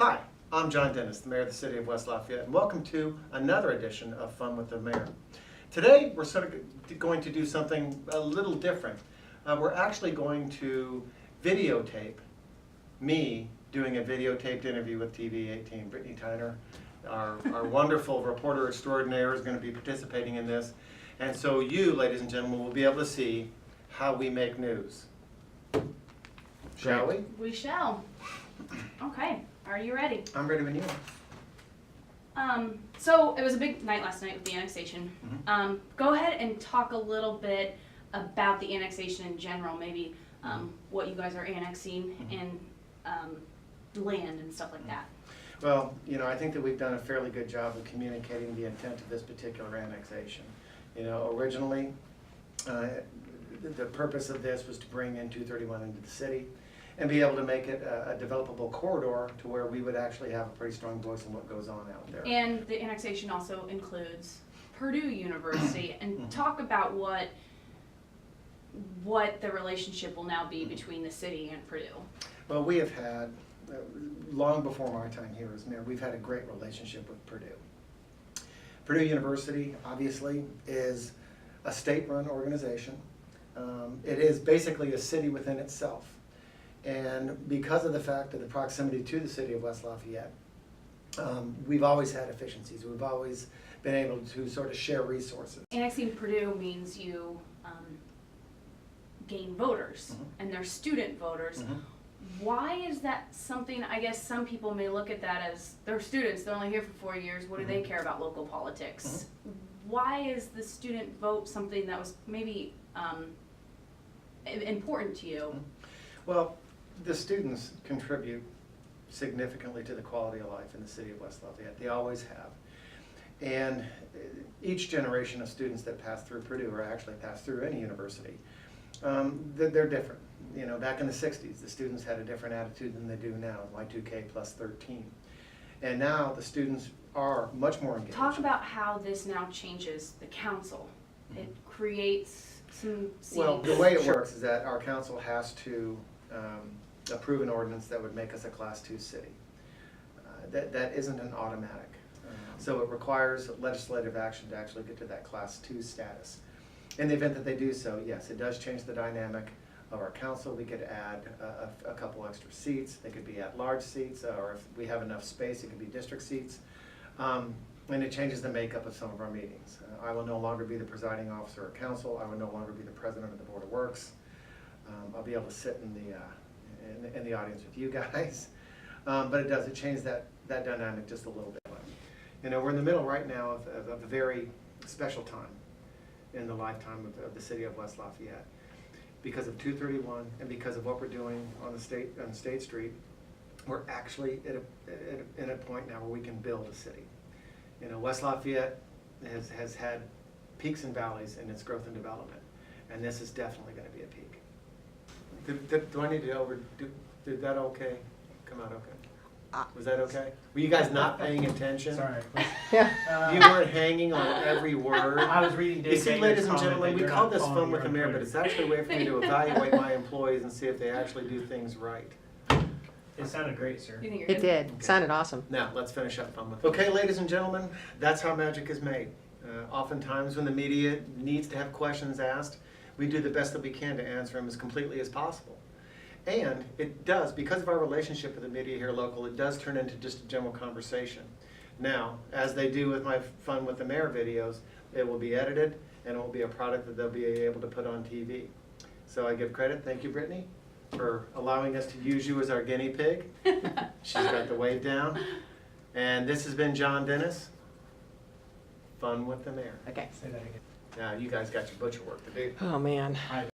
Hi, I'm John Dennis, the Mayor of the City of West Lafayette, and welcome to another edition of Fun with the Mayor. Today, we're sort of going to do something a little different. We're actually going to videotape me doing a videotaped interview with TV 18. Brittany Tyner, our wonderful reporter extraordinaire, is going to be participating in this. And so you, ladies and gentlemen, will be able to see how we make news. Shall we? We shall. Okay, are you ready? I'm ready when you are. So it was a big night last night with the annexation. Go ahead and talk a little bit about the annexation in general, maybe what you guys are annexing and land and stuff like that. Well, you know, I think that we've done a fairly good job of communicating the intent of this particular annexation. You know, originally, the purpose of this was to bring in 231 into the city and be able to make it a developable corridor to where we would actually have a pretty strong voice in what goes on out there. And the annexation also includes Purdue University, and talk about what the relationship will now be between the city and Purdue. Well, we have had, long before my time here as mayor, we've had a great relationship with Purdue. Purdue University, obviously, is a state-run organization. It is basically a city within itself. And because of the fact of the proximity to the city of West Lafayette, we've always had efficiencies. We've always been able to sort of share resources. Annexing Purdue means you gain voters, and they're student voters. Why is that something? I guess some people may look at that as they're students, they're only here for 4 years, what do they care about local politics? Why is the student vote something that was maybe important to you? Well, the students contribute significantly to the quality of life in the city of West Lafayette. They always have. And each generation of students that pass through Purdue, or actually pass through any university, they're different. You know, back in the 60s, the students had a different attitude than they do now, Y2K plus 13. And now the students are much more engaged. Talk about how this now changes the council. It creates some seats. Well, the way it works is that our council has to approve an ordinance that would make us a Class 2 city. That isn't an automatic. So it requires legislative action to actually get to that Class 2 status. In the event that they do so, yes, it does change the dynamic of our council. We could add a couple extra seats. They could be at-large seats, or if we have enough space, it could be district seats. And it changes the makeup of some of our meetings. I will no longer be the presiding officer of council. I will no longer be the president of the Board of Works. I'll be able to sit in the audience with you guys. But it changes that dynamic just a little bit. You know, we're in the middle right now of a very special time in the lifetime of the city of West Lafayette. Because of 231 and because of what we're doing on State Street, we're actually at a point now where we can build a city. You know, West Lafayette has had peaks and valleys in its growth and development, and this is definitely going to be a peak. Do I need to did that okay? Come out okay? Was that okay? Were you guys not paying attention? Sorry. You weren't hanging on every word. I was reading Dave You see, Baker's ladies and comment gentlemen, that we you're call not this following Fun with your the Mayor, own but it's actually a way for me to evaluate my employees and see if they actually do things right. It sounded great, sir. You think you're It good? did. Okay. Sounded awesome. Now, let's finish up Fun with. Okay, ladies and gentlemen, that's how magic is made. Oftentimes when the media needs to have questions asked, we do the best that we can to answer them as completely as possible. And it does, because of our relationship with the media here local, it does turn into just a general conversation. Now, as they do with my Fun with the Mayor videos, it will be edited and it will be a product that they'll be able to put on TV. So I give credit, thank you Brittany, for allowing us to use you as our guinea pig. She's got the wave down. And this has been John Dennis, Fun with the Mayor. Okay. Say that again. Now, you guys got your butcher work to do. Oh, man.